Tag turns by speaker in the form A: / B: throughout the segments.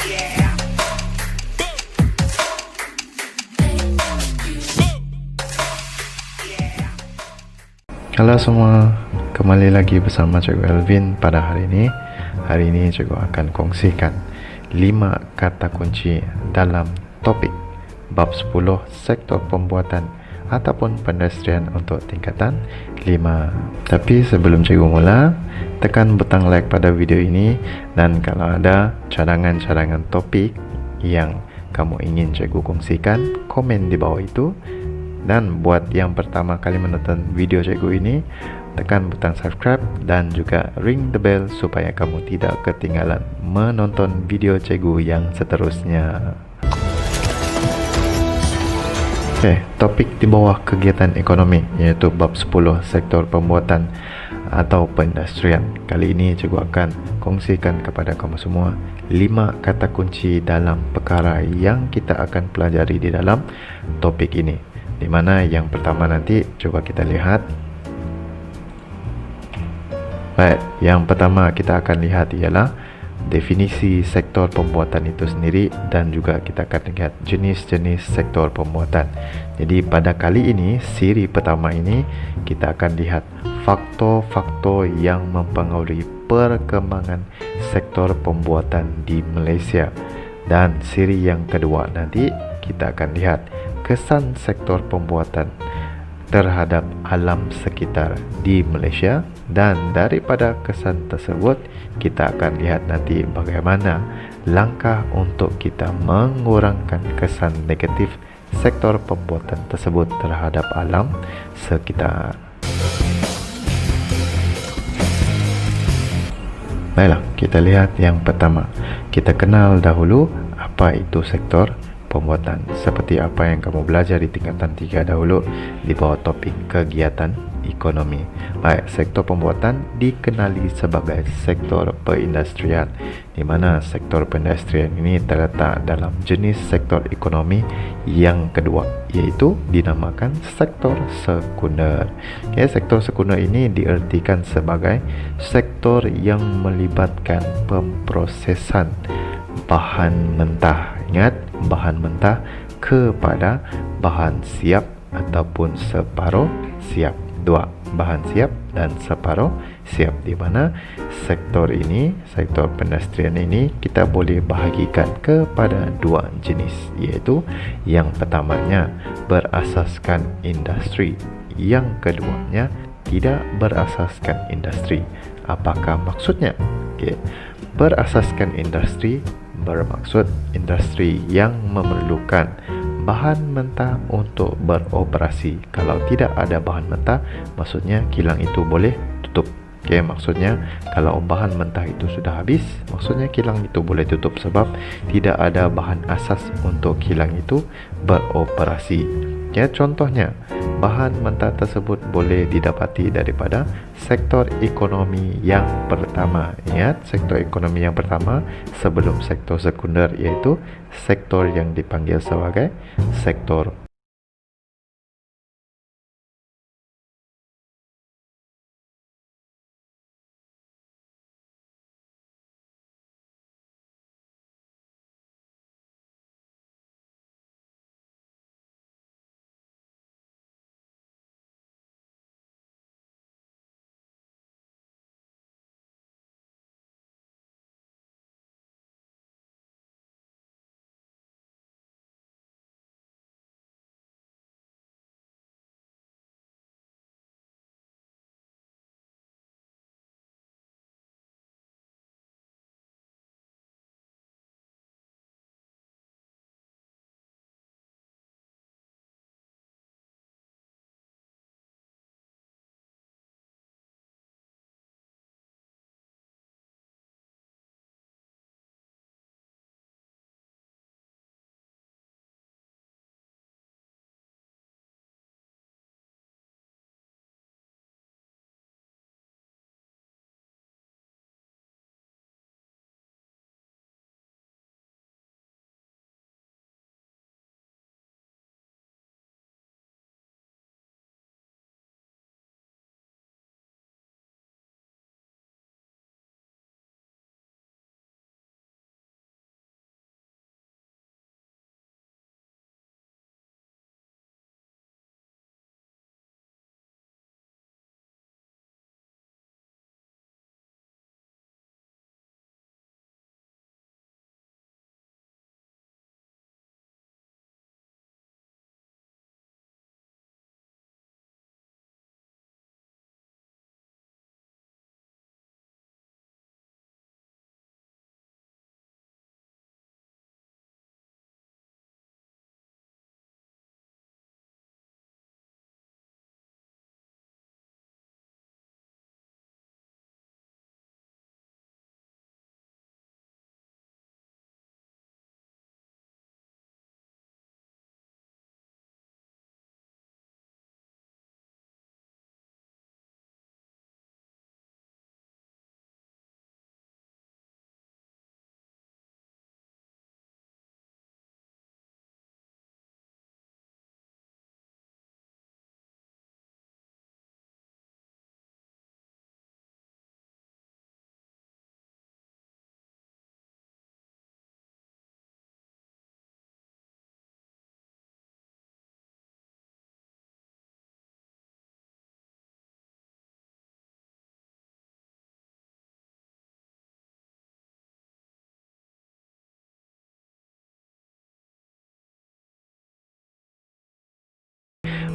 A: Halo semua, kembali lagi bersama Cikgu Elvin pada hari ini. Hari ini Cikgu akan kongsikan 5 kata kunci dalam topik bab 10 sektor pembuatan ataupun pedestrian untuk tingkatan 5. Tapi sebelum Cikgu mula, tekan butang like pada video ini, dan kalau ada cadangan-cadangan topik yang kamu ingin Cikgu kongsikan, komen di bawah itu. Dan buat yang pertama kali menonton video Cikgu ini, tekan butang subscribe dan juga ring the bell supaya kamu tidak ketinggalan menonton video Cikgu yang seterusnya. Oke, topik di bawah kegiatan ekonomi iaitu bab 10 sektor pembuatan atau pedestrian. Kali ini Cikgu akan kongsikan kepada kamu semua 5 kata kunci dalam perkara yang kita akan pelajari di dalam topik ini. Di mana yang pertama nanti coba kita lihat. Baik, yang pertama kita akan lihat ialah definisi sektor pembuatan itu sendiri, dan juga kita akan lihat jenis-jenis sektor pembuatan. Jadi pada kali ini, siri pertama ini, kita akan lihat faktor-faktor yang mempengaruhi perkembangan sektor pembuatan di Malaysia. Dan siri yang kedua nanti kita akan lihat kesan sektor pembuatan terhadap alam sekitar di Malaysia, dan daripada kesan tersebut kita akan lihat nanti bagaimana langkah untuk kita mengurangkan kesan negatif sektor pembuatan tersebut terhadap alam sekitar. Baiklah, kita lihat yang pertama. Kita kenal dahulu apa itu sektor pembuatan, seperti apa yang kamu belajar di tingkatan 3 dahulu di bawah topik kegiatan ekonomi. Baik, sektor pembuatan dikenali sebagai sektor perindustrian, di mana sektor perindustrian ini terletak dalam jenis sektor ekonomi yang kedua, iaitu dinamakan sektor sekunder. Sektor sekunder ini diartikan sebagai sektor yang melibatkan pemprosesan bahan mentah. Ingat, bahan mentah kepada bahan siap ataupun separuh siap. Dua, bahan siap dan separuh siap, di mana sektor ini, sektor pedestrian ini, kita boleh bahagikan kepada dua jenis, iaitu yang pertamanya berasaskan industri, yang keduanya tidak berasaskan industri. Apakah maksudnya? Berasaskan industri bermaksud industri yang memerlukan bahan mentah untuk beroperasi. Kalau tidak ada bahan mentah, maksudnya kilang itu boleh tutup. Maksudnya kalau bahan mentah itu sudah habis, maksudnya kilang itu boleh tutup, sebab tidak ada bahan asas untuk kilang itu beroperasi. Contohnya, bahan mentah tersebut boleh didapati daripada sektor ekonomi yang pertama. Ingat, sektor ekonomi yang pertama sebelum sektor sekunder, iaitu sektor yang dipanggil sebagai sektor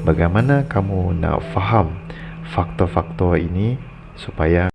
A: bagaimana kamu nak faham faktor-faktor ini supaya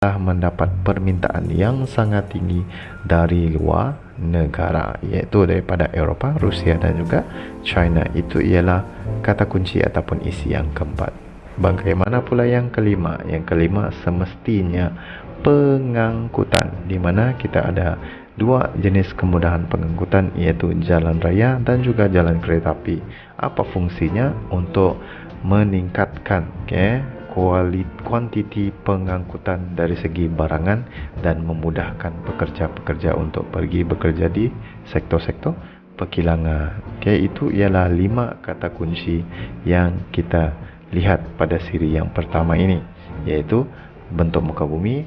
A: mendapat permintaan yang sangat tinggi dari luar negara, iaitu daripada Eropah, Rusia dan juga China. Itu ialah kata kunci ataupun isi yang keempat. Bagaimana pula yang kelima? Yang kelima semestinya pengangkutan, di mana kita ada dua jenis kemudahan pengangkutan, iaitu jalan raya dan juga jalan kereta api. Apa fungsinya? Untuk meningkatkan kuantiti pengangkutan dari segi barangan dan memudahkan pekerja-pekerja untuk pergi bekerja di sektor-sektor perkilangan. Itu ialah 5 kata kunci yang kita lihat pada siri yang pertama ini, iaitu bentuk muka bumi,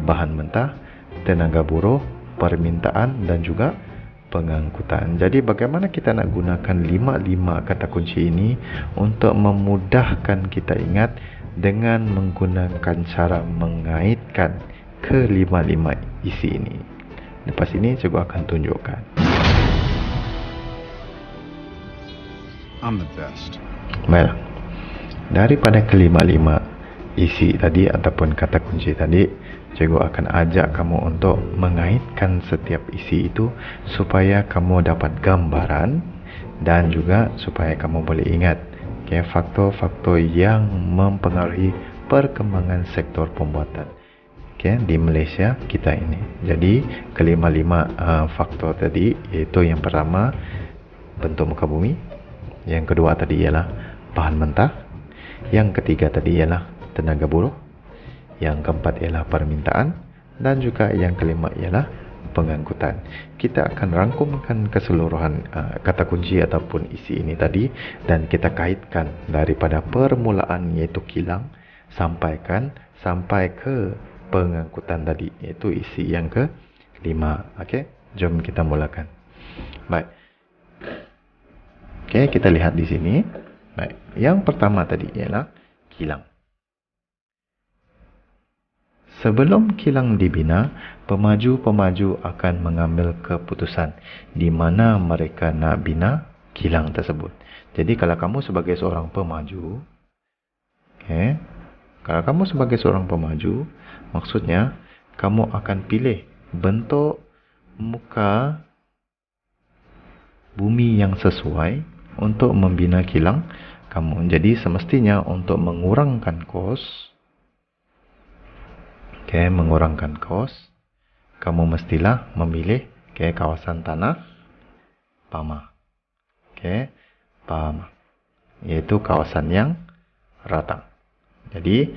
A: bahan mentah, tenaga buruh, permintaan dan juga pengangkutan. Jadi bagaimana kita nak gunakan 5 kata kunci ini untuk memudahkan kita ingat dengan menggunakan cara mengaitkan ke 5 isi ini. Lepas ini cikgu akan tunjukkan.
B: I'm the best.
A: Baik. Daripada kelima-lima isi tadi ataupun kata kunci tadi, cikgu akan ajak kamu untuk mengaitkan setiap isi itu supaya kamu dapat gambaran dan juga supaya kamu boleh ingat faktor-faktor yang mempengaruhi perkembangan sektor pembuatan di Malaysia kita ini. Jadi kelima-lima faktor tadi, iaitu yang pertama bentuk muka bumi, yang kedua tadi ialah bahan mentah, yang ketiga tadi ialah tenaga buruh, yang keempat ialah permintaan, dan juga yang kelima ialah pengangkutan. Kita akan rangkumkan keseluruhan kata kunci ataupun isi ini tadi dan kita kaitkan daripada permulaan iaitu kilang sampai ke pengangkutan tadi iaitu isi yang kelima. Okey, jom kita mulakan. Baik. Okey, kita lihat di sini. Baik, yang pertama tadi ialah kilang. Sebelum kilang dibina, pemaju-pemaju akan mengambil keputusan di mana mereka nak bina kilang tersebut. Jadi kalau kamu sebagai seorang pemaju, maksudnya kamu akan pilih bentuk muka bumi yang sesuai untuk membina kilang kamu. Jadi semestinya untuk mengurangkan kos, kamu mestilah memilih kawasan tanah pamah. Pamah, iaitu kawasan yang rata. Jadi,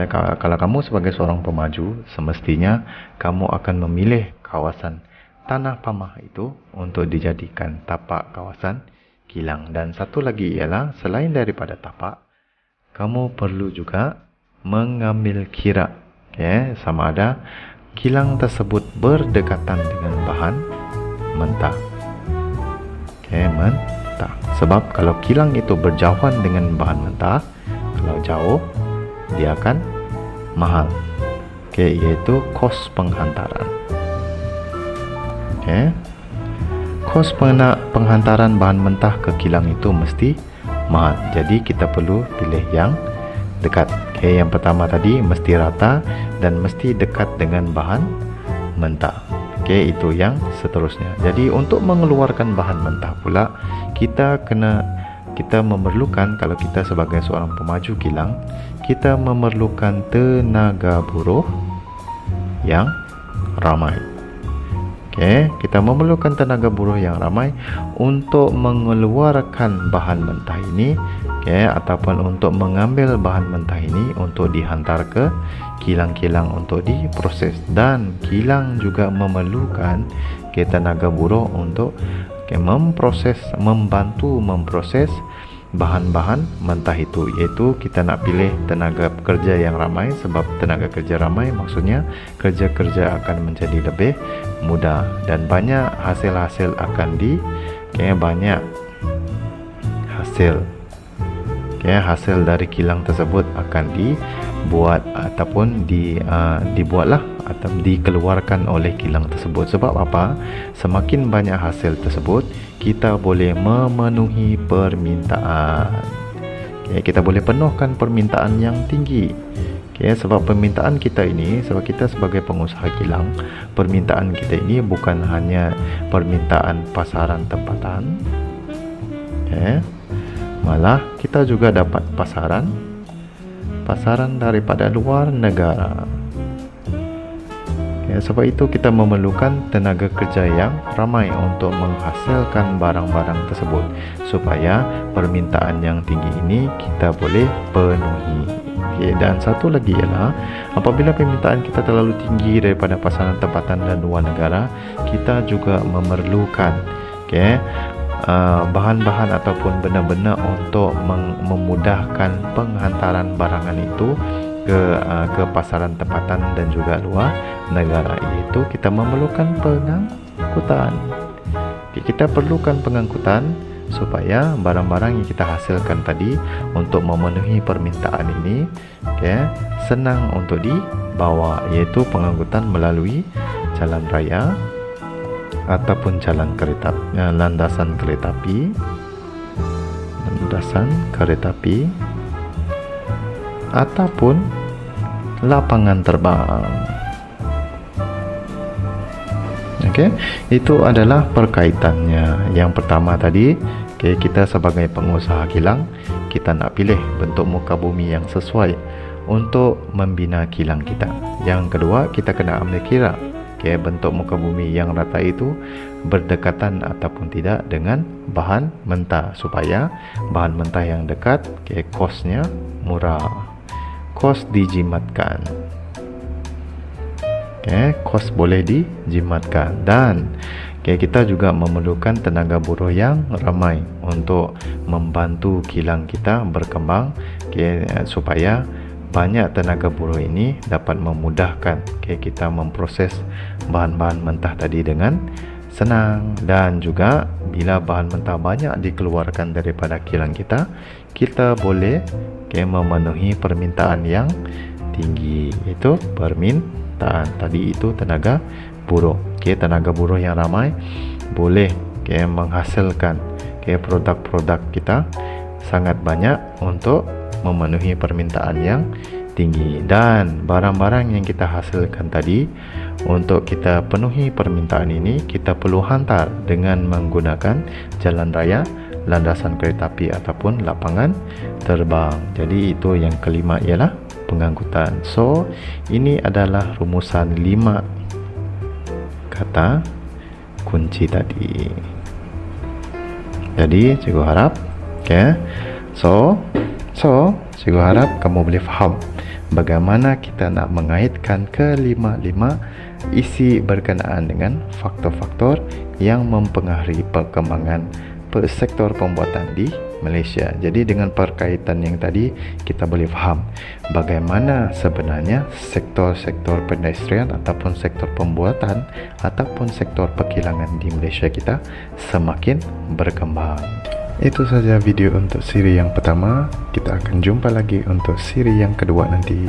A: kalau kamu sebagai seorang pemaju, semestinya kamu akan memilih kawasan tanah pamah itu untuk dijadikan tapak kawasan kilang. Dan satu lagi ialah, selain daripada tapak, kamu perlu juga mengambil kira. Sama ada kilang tersebut berdekatan dengan bahan mentah. Mentah. Sebab kalau kilang itu berjauhan dengan bahan mentah, kalau jauh dia akan mahal. Iaitu kos penghantaran. Kos penghantaran bahan mentah ke kilang itu mesti mahal. Jadi kita perlu pilih yang dekat. Yang pertama tadi mesti rata dan mesti dekat dengan bahan mentah. Itu yang seterusnya. Jadi untuk mengeluarkan bahan mentah pula, kita memerlukan, kalau kita sebagai seorang pemaju kilang, kita memerlukan tenaga buruh yang ramai. Kita memerlukan tenaga buruh yang ramai untuk mengeluarkan bahan mentah ini, ataupun untuk mengambil bahan mentah ini untuk dihantar ke kilang-kilang untuk diproses. Dan kilang juga memerlukan tenaga buruh untuk membantu memproses bahan-bahan mentah itu. Iaitu kita nak pilih tenaga kerja yang ramai, sebab tenaga kerja ramai maksudnya kerja-kerja akan menjadi lebih mudah dan banyak hasil-hasil akan banyak hasil dari kilang tersebut akan dibuat ataupun dibuatlah atau dikeluarkan oleh kilang tersebut. Sebab apa? Semakin banyak hasil tersebut, kita boleh memenuhi permintaan. Kita boleh penuhkan permintaan yang tinggi. Sebab permintaan kita ini, sebab kita sebagai pengusaha kilang, permintaan kita ini bukan hanya permintaan pasaran tempatan, malah kita juga dapat pasaran daripada luar negara. Sebab itu kita memerlukan tenaga kerja yang ramai untuk menghasilkan barang-barang tersebut, supaya permintaan yang tinggi ini kita boleh penuhi. Dan satu lagi ialah, apabila permintaan kita terlalu tinggi daripada pasaran tempatan dan luar negara, kita juga memerlukan bahan-bahan ataupun benda-benda untuk memudahkan penghantaran barangan itu ke pasaran tempatan dan juga luar negara. Iaitu kita memerlukan pengangkutan. Kita perlukan pengangkutan supaya barang-barang yang kita hasilkan tadi untuk memenuhi permintaan ini senang untuk dibawa, iaitu pengangkutan melalui jalan raya ataupun jalan kereta, landasan kereta api ataupun lapangan terbang. Itu adalah perkaitannya. Yang pertama tadi, kita sebagai pengusaha kilang, kita nak pilih bentuk muka bumi yang sesuai untuk membina kilang kita. Yang kedua, kita kena ambil kira bentuk muka bumi yang rata itu berdekatan ataupun tidak dengan bahan mentah, supaya bahan mentah yang dekat kosnya murah, kos dijimatkan. kos boleh dijimatkan, dan kita juga memerlukan tenaga buruh yang ramai untuk membantu kilang kita berkembang, supaya banyak tenaga buruh ini dapat memudahkan kita memproses bahan-bahan mentah tadi dengan senang. Dan juga bila bahan mentah banyak dikeluarkan daripada kilang kita boleh memenuhi permintaan yang tinggi. Itu permintaan tadi, itu tenaga buruh. Tenaga buruh yang ramai boleh menghasilkan produk-produk kita sangat banyak untuk memenuhi permintaan yang tinggi. Dan barang-barang yang kita hasilkan tadi, untuk kita penuhi permintaan ini, kita perlu hantar dengan menggunakan jalan raya, landasan kereta api ataupun lapangan terbang. Jadi itu yang kelima, ialah pengangkutan. So ini adalah rumusan 5 kata kunci tadi. Jadi cikgu harap so cikgu harap kamu boleh faham bagaimana kita nak mengaitkan kelima-lima isi berkenaan dengan faktor-faktor yang mempengaruhi perkembangan sektor pembuatan di Malaysia. Jadi dengan perkaitan yang tadi, kita boleh faham bagaimana sebenarnya sektor-sektor perindustrian ataupun sektor pembuatan ataupun sektor perkilangan di Malaysia kita semakin berkembang. Itu saja video untuk siri yang pertama. Kita akan jumpa lagi untuk siri yang kedua nanti.